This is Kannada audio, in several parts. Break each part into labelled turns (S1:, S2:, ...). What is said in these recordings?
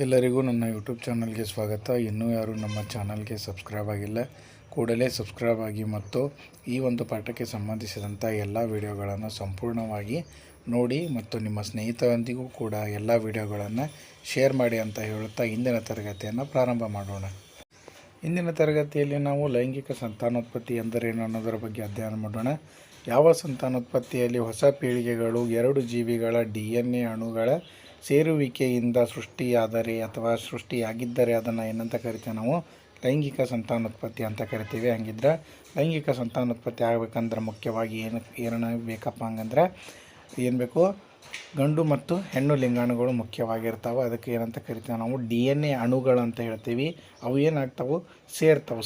S1: ಎಲ್ಲರಿಗೂ ನನ್ನ ಯೂಟ್ಯೂಬ್ ಚಾನಲ್ಗೆ ಸ್ವಾಗತ. ಇನ್ನೂ ಯಾರು ನಮ್ಮ ಚಾನಲ್ಗೆ ಸಬ್ಸ್ಕ್ರೈಬ್ ಆಗಿಲ್ಲ, ಕೂಡಲೇ ಸಬ್ಸ್ಕ್ರೈಬ್ ಆಗಿ ಮತ್ತು ಈ ಒಂದು ಪಾಠಕ್ಕೆ ಸಂಬಂಧಿಸಿದಂಥ ಎಲ್ಲ ವಿಡಿಯೋಗಳನ್ನು ಸಂಪೂರ್ಣವಾಗಿ ನೋಡಿ ಮತ್ತು ನಿಮ್ಮ ಸ್ನೇಹಿತರೊಂದಿಗೂ ಕೂಡ ಎಲ್ಲ ವಿಡಿಯೋಗಳನ್ನು ಶೇರ್ ಮಾಡಿ ಅಂತ ಹೇಳುತ್ತಾ ಇಂದಿನ ತರಗತಿಯನ್ನು ಪ್ರಾರಂಭ ಮಾಡೋಣ. ಇಂದಿನ ತರಗತಿಯಲ್ಲಿ ನಾವು ಲೈಂಗಿಕ ಸಂತಾನೋತ್ಪತ್ತಿ ಎಂದರೇನು ಅನ್ನೋದರ ಬಗ್ಗೆ ಅಧ್ಯಯನ ಮಾಡೋಣ. ಯಾವ ಸಂತಾನೋತ್ಪತ್ತಿಯಲ್ಲಿ ಹೊಸ ಪೀಳಿಗೆಗಳು ಎರಡು ಜೀವಿಗಳ DNA ಅಣುಗಳ ಸೇರುವಿಕೆಯಿಂದ ಸೃಷ್ಟಿಯಾದರೆ ಅಥವಾ ಸೃಷ್ಟಿಯಾಗಿದ್ದರೆ ಅದನ್ನು ಏನಂತ ಕರಿತೀವಿ ನಾವು ಲೈಂಗಿಕ ಸಂತಾನೋತ್ಪತ್ತಿ ಅಂತ ಕರಿತೀವಿ. ಹಂಗಿದ್ರೆ ಲೈಂಗಿಕ ಸಂತಾನೋತ್ಪತ್ತಿ ಆಗಬೇಕಂದ್ರೆ ಮುಖ್ಯವಾಗಿ ಏನು ಬೇಕಪ್ಪ ಹಂಗಂದ್ರೆ ಏನು ಬೇಕು, ಗಂಡು ಮತ್ತು ಹೆಣ್ಣು ಲಿಂಗಾಣುಗಳು ಮುಖ್ಯವಾಗಿರ್ತಾವೆ. ಅದಕ್ಕೆ ಏನಂತ ಕರಿತೀವಿ ನಾವು DNA ಅಣುಗಳು ಅಂತ ಹೇಳ್ತೀವಿ. ಅವು ಏನಾಗ್ತಾವೆ,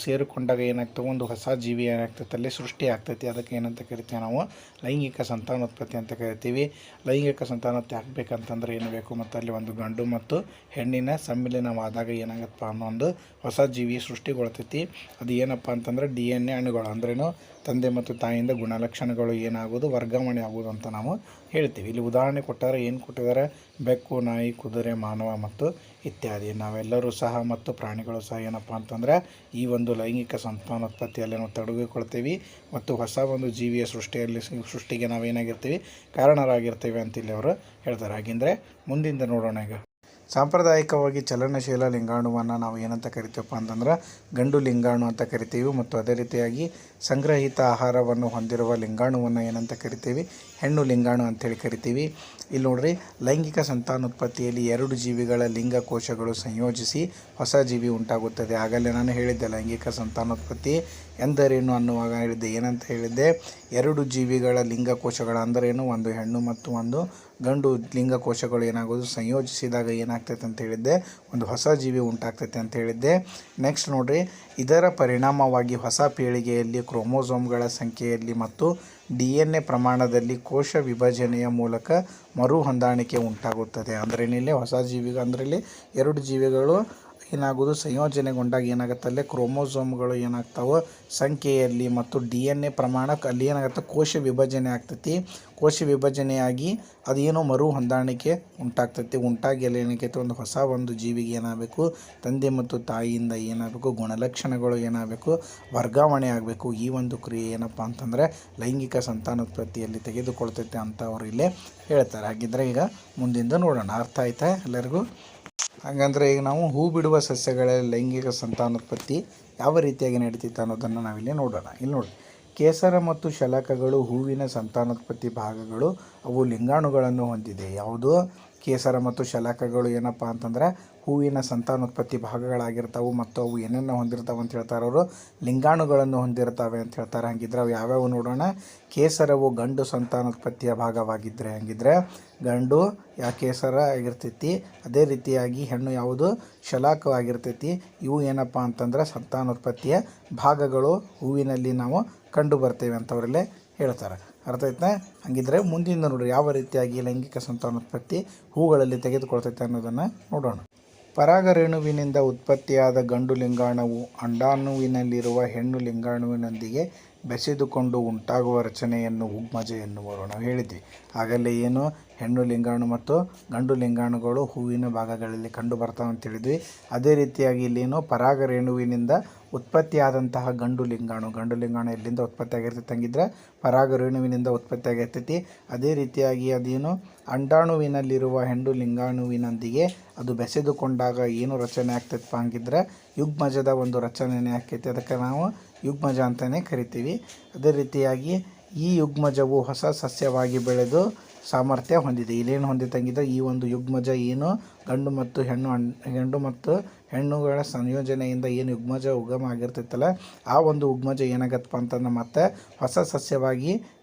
S1: ಸೇರಿಕೊಂಡಾಗ ಏನಾಗ್ತವೆ, ಒಂದು ಹೊಸ ಜೀವಿ ಏನಾಗ್ತೈತೆ ಅಲ್ಲಿ ಸೃಷ್ಟಿ ಆಗ್ತೈತಿ. ಅದಕ್ಕೆ ಏನಂತ ಕರಿತೀವಿ ನಾವು ಲೈಂಗಿಕ ಸಂತಾನೋತ್ಪತ್ತಿ ಅಂತ ಕರಿತೀವಿ. ಲೈಂಗಿಕ ಸಂತಾನೋತ್ಪತ್ತಿ ಆಗಬೇಕಂತಂದ್ರೆ ಏನು ಬೇಕು, ಮತ್ತು ಅಲ್ಲಿ ಒಂದು ಗಂಡು ಮತ್ತು ಹೆಣ್ಣಿನ ಸಮ್ಮಿಲನವಾದಾಗ ಏನಾಗತ್ತಪ್ಪ ಅನ್ನೋ ಒಂದು ಹೊಸ ಜೀವಿ ಸೃಷ್ಟಿಗೊಳ್ತೈತಿ. ಅದು ಏನಪ್ಪ ಅಂತಂದ್ರೆ DNA ಅಣುಗಳು ಅಂದ್ರೇನು, ತಂದೆ ಮತ್ತು ತಾಯಿಯಿಂದ ಗುಣಲಕ್ಷಣಗಳು ಏನಾಗೋದು ವರ್ಗಾವಣೆ ಆಗೋದು ಅಂತ ನಾವು ಹೇಳ್ತೀವಿ. ಇಲ್ಲಿ ಉದಾಹರಣೆ ಕೊಟ್ಟಾರೆ, ಏನು ಕೊಟ್ಟಿದ್ದಾರೆ, ಬೆಕ್ಕು, ನಾಯಿ, ಕುದುರೆ, ಮಾನವ ಮತ್ತು ಇತ್ಯಾದಿ. ನಾವೆಲ್ಲರೂ ಸಹ ಮತ್ತು ಪ್ರಾಣಿಗಳು ಸಹ ಏನಪ್ಪ ಅಂತಂದರೆ ಈ ಒಂದು ಲೈಂಗಿಕ ಸಂತಾನೋತ್ಪತ್ತಿಯಲ್ಲಿ ನಾವು ತೊಡಗಿಕೊಳ್ತೀವಿ ಮತ್ತು ಹೊಸ ಒಂದು ಜೀವಿಯ ಸೃಷ್ಟಿಗೆ ನಾವೇನಾಗಿರ್ತೀವಿ, ಕಾರಣರಾಗಿರ್ತೀವಿ ಅಂತ ಇಲ್ಲಿ ಅವರು ಹೇಳ್ತಾರೆ. ಹಾಗೆಂದರೆ ಮುಂದಿಂದ ನೋಡೋಣ. ಈಗ ಸಾಂಪ್ರದಾಯಿಕವಾಗಿ ಚಲನಶೀಲ ಲಿಂಗಾಣುವನ್ನು ನಾವು ಏನಂತ ಕರಿತೀವಪ್ಪ ಅಂತಂದ್ರೆ ಗಂಡು ಲಿಂಗಾಣು ಅಂತ ಕರಿತೀವಿ. ಮತ್ತು ಅದೇ ರೀತಿಯಾಗಿ ಸಂಗ್ರಹಿತ ಆಹಾರವನ್ನು ಹೊಂದಿರುವ ಲಿಂಗಾಣುವನ್ನು ಏನಂತ ಕರಿತೀವಿ, ಹೆಣ್ಣು ಲಿಂಗಾಣು ಅಂಥೇಳಿ ಕರಿತೀವಿ. ಇಲ್ಲಿ ನೋಡ್ರಿ, ಲೈಂಗಿಕ ಸಂತಾನೋತ್ಪತ್ತಿಯಲ್ಲಿ ಎರಡು ಜೀವಿಗಳ ಲಿಂಗಕೋಶಗಳು ಸಂಯೋಜಿಸಿ ಹೊಸ ಜೀವಿ ಉಂಟಾಗುತ್ತದೆ. ಆಗಲೇ ನಾನು ಹೇಳಿದ್ದೆ ಲೈಂಗಿಕ ಸಂತಾನೋತ್ಪತ್ತಿ ಎಂದರೇನು ಅನ್ನುವಾಗ ಹೇಳಿದ್ದೆ. ಏನಂತ ಹೇಳಿದ್ದೆ, ಎರಡು ಜೀವಿಗಳ ಲಿಂಗಕೋಶಗಳು ಅಂದರೇನು, ಒಂದು ಹೆಣ್ಣು ಮತ್ತು ಒಂದು ಗಂಡು ಲಿಂಗಕೋಶಗಳು ಏನಾಗೋದು ಸಂಯೋಜಿಸಿದಾಗ ಏನಾಗ್ತೈತೆ ಅಂತ ಹೇಳಿದ್ದೆ, ಒಂದು ಹೊಸ ಜೀವಿ ಉಂಟಾಗ್ತೈತೆ ಅಂತ ಹೇಳಿದ್ದೆ. ನೆಕ್ಸ್ಟ್ ನೋಡ್ರಿ, ಇದರ ಪರಿಣಾಮವಾಗಿ ಹೊಸ ಪೀಳಿಗೆಯಲ್ಲಿ ಕ್ರೋಮೋಸೋಮ್ಗಳ ಸಂಖ್ಯೆಯಲ್ಲಿ ಮತ್ತು DNA ಪ್ರಮಾಣದಲ್ಲಿ ಕೋಶ ವಿಭಜನೆಯ ಮೂಲಕ ಮರು ಹೊಂದಾಣಿಕೆ ಉಂಟಾಗುತ್ತದೆ. ಅಂದ್ರೇನಿಲ್ಲಿ ಹೊಸ ಜೀವಿಗಳು ಅಂದ್ರೆ ಇಲ್ಲಿ ಎರಡು ಜೀವಿಗಳು ಏನಾಗೋದು ಸಂಯೋಜನೆಗೊಂಡಾಗ ಏನಾಗುತ್ತಲ್ಲೇ ಕ್ರೋಮೋಸೋಮ್ಗಳು ಏನಾಗ್ತಾವೆ ಸಂಖ್ಯೆಯಲ್ಲಿ ಮತ್ತು DNA ಪ್ರಮಾಣಕ್ಕೆ ಅಲ್ಲಿ ಏನಾಗುತ್ತೆ, ಕೋಶ ವಿಭಜನೆ ಆಗ್ತೈತಿ. ಕೋಶ ವಿಭಜನೆಯಾಗಿ ಅದೇನೋ ಮರು ಹೊಂದಾಣಿಕೆ ಉಂಟಾಗ್ತೈತಿ. ಉಂಟಾಗಿ ಅಲ್ಲಿ ಏನಕ್ಕೈತೆ, ಒಂದು ಹೊಸ ಒಂದು ಜೀವಿಗೆ ಏನಾಗಬೇಕು, ತಂದೆ ಮತ್ತು ತಾಯಿಯಿಂದ ಏನಾಗಬೇಕು, ಗುಣಲಕ್ಷಣಗಳು ಏನಾಗಬೇಕು, ವರ್ಗಾವಣೆ ಆಗಬೇಕು. ಈ ಒಂದು ಕ್ರಿಯೆ ಏನಪ್ಪ ಅಂತಂದರೆ ಲೈಂಗಿಕ ಸಂತಾನೋತ್ಪತ್ತಿಯಲ್ಲಿ ತೆಗೆದುಕೊಳ್ತೈತೆ ಅಂತ ಅವರು ಇಲ್ಲೇ ಹೇಳ್ತಾರೆ. ಹಾಗಿದ್ರೆ ಈಗ ಮುಂದಿಂದ ನೋಡೋಣ. ಅರ್ಥ ಆಯ್ತಾ ಎಲ್ಲರಿಗೂ? ಹಾಗಂದರೆ ಈಗ ನಾವು ಹೂ ಬಿಡುವ ಸಸ್ಯಗಳಲ್ಲಿ ಲೈಂಗಿಕ ಸಂತಾನೋತ್ಪತ್ತಿ ಯಾವ ರೀತಿಯಾಗಿ ನಡೀತಿತ್ತು ಅನ್ನೋದನ್ನು ನಾವಿಲ್ಲಿ ನೋಡೋಣ. ಇಲ್ಲಿ ನೋಡಿ, ಕೇಸರ ಮತ್ತು ಶಲಾಕಗಳು ಹೂವಿನ ಸಂತಾನೋತ್ಪತ್ತಿ ಭಾಗಗಳು. ಅವು ಲಿಂಗಾಣುಗಳನ್ನು ಹೊಂದಿದೆ. ಯಾವುದು ಕೇಸರ ಮತ್ತು ಶಲಾಕಗಳು ಏನಪ್ಪ ಅಂತಂದರೆ ಹೂವಿನ ಸಂತಾನೋತ್ಪತ್ತಿ ಭಾಗಗಳಾಗಿರ್ತಾವೆ ಮತ್ತು ಅವು ಏನನ್ನು ಹೊಂದಿರ್ತಾವೆ ಅಂತ ಹೇಳ್ತಾರೆ ಅವರು, ಲಿಂಗಾಣುಗಳನ್ನು ಹೊಂದಿರ್ತವೆ ಅಂತ ಹೇಳ್ತಾರೆ. ಹಾಗಿದ್ರೆ ಅವು ಯಾವ್ಯಾವು ನೋಡೋಣ. ಕೇಸರವು ಗಂಡು ಸಂತಾನೋತ್ಪತ್ತಿಯ ಭಾಗವಾಗಿದ್ದರೆ, ಹಾಗಿದ್ರೆ ಗಂಡು ಕೇಸರ ಆಗಿರ್ತೈತಿ. ಅದೇ ರೀತಿಯಾಗಿ ಹೆಣ್ಣು ಯಾವುದು ಶಲಾಕವಾಗಿರ್ತೈತಿ. ಇವು ಏನಪ್ಪ ಅಂತಂದ್ರೆ ಸಂತಾನೋತ್ಪತ್ತಿಯ ಭಾಗಗಳು ಹೂವಿನಲ್ಲಿ ನಾವು ಕಂಡು ಬರ್ತೇವೆ ಅಂತ ಅವರಲ್ಲೇ ಹೇಳ್ತಾರೆ. ಅರ್ಥ ಆಯ್ತಾ? ಹಾಗಿದ್ರೆ ಮುಂದಿನ ನೋಡ್ರಿ, ಯಾವ ರೀತಿಯಾಗಿ ಲೈಂಗಿಕ ಸಂತಾನೋತ್ಪತ್ತಿ ಹೂಗಳಲ್ಲಿ ತೆಗೆದುಕೊಳ್ತೈತೆ ಅನ್ನೋದನ್ನು ನೋಡೋಣ. ಪರಾಗರೇಣುವಿನಿಂದ ಉತ್ಪತ್ತಿಯಾದ ಗಂಡು ಲಿಂಗಾಣುವು ಅಂಡಾಣುವಿನಲ್ಲಿರುವ ಹೆಣ್ಣು ಲಿಂಗಾಣುವಿನೊಂದಿಗೆ ಬೆಸೆದುಕೊಂಡು ಉಂಟಾಗುವ ರಚನೆಯನ್ನು ಉಗ್ಮಜ ಎನ್ನುವರು. ನಾವು ಹೇಳಿದ್ವಿ ಆಗಲೇ ಏನು, ಹೆಣ್ಣು ಲಿಂಗಾಣು ಮತ್ತು ಗಂಡು ಲಿಂಗಾಣುಗಳು ಹೂವಿನ ಭಾಗಗಳಲ್ಲಿ ಕಂಡು ಬರ್ತಾವೆ ಅಂತ ಹೇಳಿದ್ವಿ. ಅದೇ ರೀತಿಯಾಗಿ ಇಲ್ಲೇನು, ಪರಾಗರೇಣುವಿನಿಂದ ಉತ್ಪತ್ತಿಯಾದಂತಹ ಗಂಡು ಲಿಂಗಾಣು ಎಲ್ಲಿಂದ ಉತ್ಪತ್ತಿ ಆಗಿರ್ತೈತೆ, ಹಂಗಿದ್ರೆ ಪರಾಗರೇಣುವಿನಿಂದ ಉತ್ಪತ್ತಿ ಆಗಿರ್ತೈತಿ. ಅದೇ ರೀತಿಯಾಗಿ ಅದೇನು, ಅಂಡಾಣುವಿನಲ್ಲಿರುವ ಹೆಣ್ಣು ಲಿಂಗಾಣುವಿನೊಂದಿಗೆ ಅದು ಬೆಸೆದುಕೊಂಡಾಗ ಏನು ರಚನೆ ಆಗ್ತೈತಪ್ಪ, ಹಂಗಿದ್ರೆ ಯುಗ್ಮಜದ ಒಂದು ರಚನೆನೇ ಆಗ್ತೈತಿ. ಅದಕ್ಕೆ ನಾವು ಯುಗ್ಮಜ ಅಂತಲೇ ಕರಿತೀವಿ. ಅದೇ ರೀತಿಯಾಗಿ ಈ ಯುಗ್ಮಜವು ಹೊಸ ಸಸ್ಯವಾಗಿ ಬೆಳೆದು ಸಾಮರ್ಥ್ಯ ಹೊಂದಿದೆ. ಇಲ್ಲೇನು ಹೊಂದಿತ್ತಂಗಿದ್ರೆ ಈ ಒಂದು ಯುಗ್ಮಜ ಏನು, ಗಂಡು ಮತ್ತು ಹೆಣ್ಣುಗಳ ಸಂಯೋಜನೆಯಿಂದ ಏನು ಯುಗ್ಮಜ ಉಗಮ ಆಗಿರ್ತೈತಲ್ಲ, ಆ ಒಂದು ಉಗ್ಮಜ ಏನಾಗತ್ತಪ್ಪ ಅಂತಂದ್ರೆ ಮತ್ತೆ ಹೊಸ ಸಸ್ಯವಾಗಿ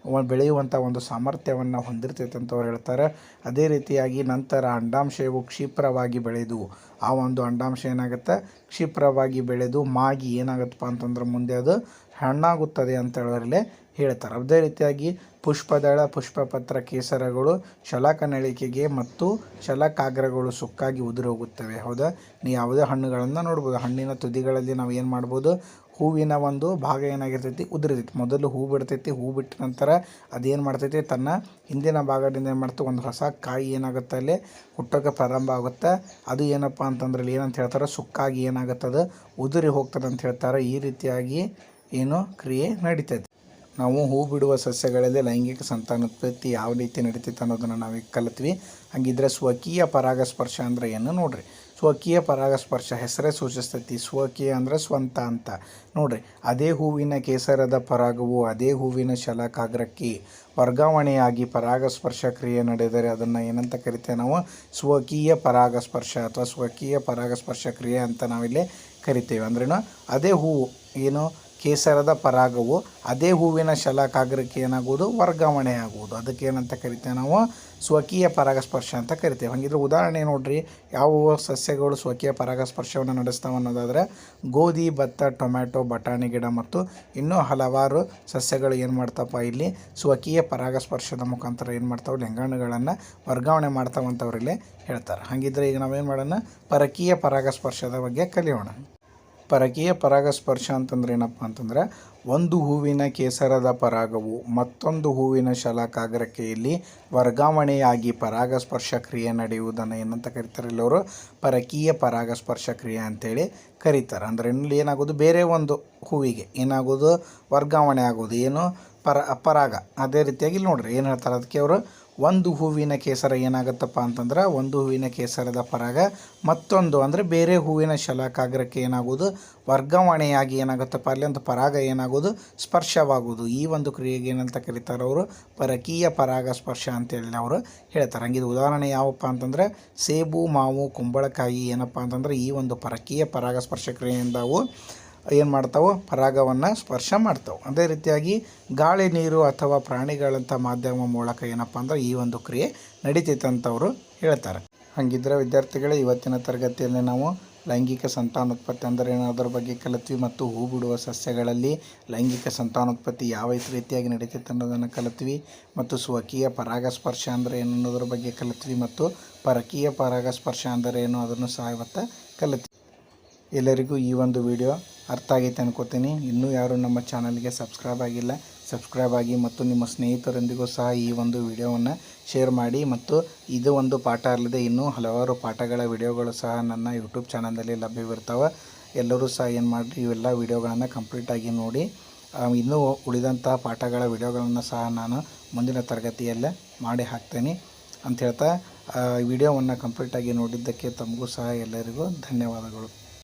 S1: ಬೆಳೆಯುವಂಥ ಒಂದು ಸಾಮರ್ಥ್ಯವನ್ನು ಹೊಂದಿರ್ತೈತೆ ಅಂತ ಅವ್ರು ಹೇಳ್ತಾರೆ. ಅದೇ ರೀತಿಯಾಗಿ ನಂತರ ಅಂಡಾಂಶವು ಕ್ಷಿಪ್ರವಾಗಿ ಬೆಳೆದು, ಆ ಒಂದು ಅಂಡಾಂಶ ಏನಾಗುತ್ತೆ, ಕ್ಷಿಪ್ರವಾಗಿ ಬೆಳೆದು ಮಾಗಿ ಏನಾಗುತ್ತಪ್ಪ ಅಂತಂದ್ರೆ ಮುಂದೆ ಅದು ಹಣ್ಣಾಗುತ್ತದೆ ಅಂತ ಹೇಳೋರಲ್ಲೇ ಹೇಳ್ತಾರೆ. ಅದೇ ರೀತಿಯಾಗಿ ಪುಷ್ಪದಳ, ಪುಷ್ಪಪತ್ರ, ಕೇಸರಗಳು ಶಲಾಕನಳಿಕೆಗೆ ಮತ್ತು ಶಲಾಕಾಗ್ರಗಳು ಸುಕ್ಕಾಗಿ ಉದುರಿ ಹೋಗುತ್ತವೆ. ಹೌದಾ? ನೀವು ಯಾವುದೇ ಹಣ್ಣುಗಳನ್ನು ನೋಡ್ಬೋದು, ಹಣ್ಣಿನ ತುದಿಗಳಲ್ಲಿ ನಾವು ಏನು ಮಾಡ್ಬೋದು, ಹೂವಿನ ಒಂದು ಭಾಗ ಏನಾಗಿರ್ತೈತಿ ಉದುರಿತೈತಿ. ಮೊದಲು ಹೂ ಬಿಡ್ತೈತಿ, ಹೂ ಬಿಟ್ಟ ನಂತರ ಅದೇನು ಮಾಡ್ತೈತಿ ತನ್ನ ಹಿಂದಿನ ಭಾಗದಿಂದ ಏನು ಮಾಡ್ತೀವಿ ಒಂದು ಹೊಸ ಕಾಯಿ ಏನಾಗುತ್ತೆ ಅಲ್ಲಿ ಹುಟ್ಟೋಕೆ ಪ್ರಾರಂಭ ಆಗುತ್ತೆ. ಅದು ಏನಪ್ಪ ಅಂತಂದ್ರೆ ಇಲ್ಲಿ ಏನಂತ ಹೇಳ್ತಾರೆ ಸುಕ್ಕಾಗಿ ಏನಾಗುತ್ತದೆ ಉದುರಿ ಹೋಗ್ತದೆ ಅಂತ ಹೇಳ್ತಾರೆ. ಈ ರೀತಿಯಾಗಿ ಏನು ಕ್ರಿಯೆ ನಡೀತೈತಿ. ನಾವು ಹೂ ಬಿಡುವ ಸಸ್ಯಗಳಲ್ಲಿ ಲೈಂಗಿಕ ಸಂತಾನೋತ್ಪತ್ತಿ ಯಾವ ರೀತಿ ನಡೀತೈತೆ ಅನ್ನೋದನ್ನು ನಾವೀಗ ಕಲಿತ್ವಿ. ಹಾಗಿದ್ರೆ ಸ್ವಕೀಯ ಪರಾಗಸ್ಪರ್ಶ ಅಂದರೆ ಏನು ನೋಡ್ರಿ. ಸ್ವಕೀಯ ಪರಾಗಸ್ಪರ್ಶ ಹೆಸರೇ ಸೂಚಿಸ್ತೈತಿ. ಸ್ವಕೀಯ ಅಂದರೆ ಸ್ವಂತ ಅಂತ ನೋಡ್ರಿ. ಅದೇ ಹೂವಿನ ಕೇಸರದ ಪರಾಗವು ಅದೇ ಹೂವಿನ ಶಲಾಕಾಗ್ರಕ್ಕೆ ವರ್ಗಾವಣೆಯಾಗಿ ಪರಾಗಸ್ಪರ್ಶ ಕ್ರಿಯೆ ನಡೆದರೆ ಅದನ್ನು ಏನಂತ ಕರಿತೇವೆ ನಾವು ಸ್ವಕೀಯ ಪರಾಗಸ್ಪರ್ಶ ಅಥವಾ ಸ್ವಕೀಯ ಪರಾಗಸ್ಪರ್ಶ ಕ್ರಿಯೆ ಅಂತ ನಾವಿಲ್ಲಿ ಕರಿತೇವೆ. ಅಂದ್ರೇನು ಅದೇ ಹೂವು ಏನು ಕೇಸರದ ಪರಾಗವು ಅದೇ ಹೂವಿನ ಶಲಾಕಾಗ್ರಕ್ಕೆ ಏನಾಗುವುದು ವರ್ಗಾವಣೆ ಆಗುವುದು. ಅದಕ್ಕೆ ಏನಂತ ಕರಿತೇವೆ ನಾವು ಸ್ವಕೀಯ ಪರಾಗಸ್ಪರ್ಶ ಅಂತ ಕರಿತೇವೆ. ಹಾಗಿದ್ರೆ ಉದಾಹರಣೆ ನೋಡ್ರಿ, ಯಾವ ಸಸ್ಯಗಳು ಸ್ವಕೀಯ ಪರಾಗಸ್ಪರ್ಶವನ್ನು ನಡೆಸ್ತಾವೆ ಅನ್ನೋದಾದರೆ ಗೋಧಿ, ಭತ್ತ, ಟೊಮ್ಯಾಟೊ, ಬಟಾಣಿ ಗಿಡ ಮತ್ತು ಇನ್ನೂ ಹಲವಾರು ಸಸ್ಯಗಳು ಏನು ಮಾಡ್ತಪ್ಪ ಇಲ್ಲಿ ಸ್ವಕೀಯ ಪರಾಗಸ್ಪರ್ಶದ ಮುಖಾಂತರ ಏನು ಮಾಡ್ತಾವೆ ಲಿಂಗಾಣುಗಳನ್ನು ವರ್ಗಾವಣೆ ಮಾಡ್ತಾವಂತವ್ರಲ್ಲಿ ಹೇಳ್ತಾರೆ. ಹಾಗಿದ್ರೆ ಈಗ ನಾವೇನು ಮಾಡೋಣ ಪರಕೀಯ ಪರಾಗಸ್ಪರ್ಶದ ಬಗ್ಗೆ ಕಲಿಯೋಣ. ಪರಕೀಯ ಪರಾಗಸ್ಪರ್ಶ ಅಂತಂದ್ರೆ ಏನಪ್ಪ ಅಂತಂದ್ರೆ ಒಂದು ಹೂವಿನ ಕೇಸರದ ಪರಾಗವು ಮತ್ತೊಂದು ಹೂವಿನ ಶಲಾಕಾಗ್ರಕ್ಕೆ ಇಲ್ಲಿ ವರ್ಗಾವಣೆಯಾಗಿ ಪರಾಗಸ್ಪರ್ಶ ಕ್ರಿಯೆ ನಡೆಯುವುದನ್ನು ಏನಂತ ಕರೀತಾರೆ ಇಲ್ಲವರು ಪರಕೀಯ ಪರಾಗಸ್ಪರ್ಶ ಕ್ರಿಯೆ ಅಂತೇಳಿ ಕರೀತಾರೆ. ಅಂದರೆ ಇಲ್ಲಿ ಏನಾಗೋದು ಬೇರೆ ಒಂದು ಹೂವಿಗೆ ಏನಾಗೋದು ವರ್ಗಾವಣೆ ಆಗೋದು ಏನು ಪರಾಗ. ಅದೇ ರೀತಿಯಾಗಿ ಇಲ್ಲಿ ನೋಡ್ರಿ ಏನು ಹೇಳ್ತಾರೆ ಅದಕ್ಕೆ ಅವರು ಒಂದು ಹೂವಿನ ಕೇಸರ ಏನಾಗುತ್ತಪ್ಪ ಅಂತಂದ್ರೆ ಒಂದು ಹೂವಿನ ಕೇಸರದ ಪರಾಗ ಮತ್ತೊಂದು ಅಂದರೆ ಬೇರೆ ಹೂವಿನ ಶಲಾಕಾಗ್ರಕ್ಕೆ ಏನಾಗೋದು ವರ್ಗಾವಣೆಯಾಗಿ ಏನಾಗುತ್ತಪ್ಪ ಅಲ್ಲಿ ಒಂದು ಪರಾಗ ಏನಾಗೋದು ಸ್ಪರ್ಶವಾಗುವುದು. ಈ ಒಂದು ಕ್ರಿಯೆಗೆ ಏನಂತ ಕರೀತಾರೆ ಅವರು ಪರಕೀಯ ಪರಾಗಸ್ಪರ್ಶ ಅಂತೇಳಿ ಅವರು ಹೇಳ್ತಾರೆ. ಹಂಗಿದು ಉದಾಹರಣೆ ಯಾವಪ್ಪ ಅಂತಂದರೆ ಸೇಬು, ಮಾವು, ಕುಂಬಳಕಾಯಿ ಏನಪ್ಪ ಅಂತಂದ್ರೆ ಈ ಒಂದು ಪರಕೀಯ ಪರಾಗಸ್ಪರ್ಶ ಕ್ರಿಯೆಯಿಂದ ಅವು ಏನು ಮಾಡ್ತಾವೆ ಪರಾಗವನ್ನು ಸ್ಪರ್ಶ ಮಾಡ್ತಾವೆ. ಅದೇ ರೀತಿಯಾಗಿ ಗಾಳಿ, ನೀರು ಅಥವಾ ಪ್ರಾಣಿಗಳಂಥ ಮಾಧ್ಯಮ ಮೂಲಕ ಏನಪ್ಪ ಅಂದ್ರೆ ಈ ಒಂದು ಕ್ರಿಯೆ ನಡೀತೈತೆ ಅಂತ ಅವರು ಹೇಳ್ತಾರೆ. ಹಾಗಿದ್ರೆ ವಿದ್ಯಾರ್ಥಿಗಳೇ ಇವತ್ತಿನ ತರಗತಿಯಲ್ಲಿ ನಾವು ಲೈಂಗಿಕ ಸಂತಾನೋತ್ಪತ್ತಿ ಅಂದರೆ ಏನೋದ್ರ ಬಗ್ಗೆ ಕಲಿತ್ವಿ ಮತ್ತು ಹೂ ಬಿಡುವ ಸಸ್ಯಗಳಲ್ಲಿ ಲೈಂಗಿಕ ಸಂತಾನೋತ್ಪತ್ತಿ ಯಾವ ರೀತಿಯಾಗಿ ನಡೀತೈತೆ ಅನ್ನೋದನ್ನು ಕಲಿತ್ವಿ ಮತ್ತು ಸ್ವಕೀಯ ಪರಾಗಸ್ಪರ್ಶ ಅಂದರೆ ಏನು ಅನ್ನೋದ್ರ ಬಗ್ಗೆ ಕಲಿತ್ವಿ ಮತ್ತು ಪರಕೀಯ ಪರಾಗಸ್ಪರ್ಶ ಅಂದರೆ ಏನು ಅದನ್ನು ಸಹ ಇವತ್ತು ಕಲಿತ್ವಿ. ಎಲ್ಲರಿಗೂ ಈ ಒಂದು ವಿಡಿಯೋ ಅರ್ಥ ಆಗೈತೆ ಅನ್ಕೋತೀನಿ. ಇನ್ನೂ ಯಾರು ನಮ್ಮ ಚಾನಲ್ಗೆ ಸಬ್ಸ್ಕ್ರೈಬ್ ಆಗಿ ಮತ್ತು ನಿಮ್ಮ ಸ್ನೇಹಿತರೊಂದಿಗೂ ಸಹ ಈ ಒಂದು ವಿಡಿಯೋವನ್ನು ಶೇರ್ ಮಾಡಿ. ಮತ್ತು ಇದು ಒಂದು ಪಾಠ ಅಲ್ಲದೆ ಇನ್ನೂ ಹಲವಾರು ಪಾಠಗಳ ವಿಡಿಯೋಗಳು ಸಹ ನನ್ನ ಯೂಟ್ಯೂಬ್ ಚಾನಲಲ್ಲಿ ಲಭ್ಯವಿರ್ತಾವೆ. ಎಲ್ಲರೂ ಸಹ ಏನು ಮಾಡಿರಿ ಇವೆಲ್ಲ ವಿಡಿಯೋಗಳನ್ನು ಕಂಪ್ಲೀಟಾಗಿ ನೋಡಿ. ಇನ್ನೂ ಉಳಿದಂಥ ಪಾಠಗಳ ವಿಡಿಯೋಗಳನ್ನು ಸಹ ನಾನು ಮುಂದಿನ ತರಗತಿಯಲ್ಲೇ ಮಾಡಿ ಹಾಕ್ತೇನೆ ಅಂತ ಹೇಳ್ತಾ ವಿಡಿಯೋವನ್ನು ಕಂಪ್ಲೀಟಾಗಿ ನೋಡಿದ್ದಕ್ಕೆ ತಮಗೂ ಸಹ ಎಲ್ಲರಿಗೂ ಧನ್ಯವಾದಗಳು.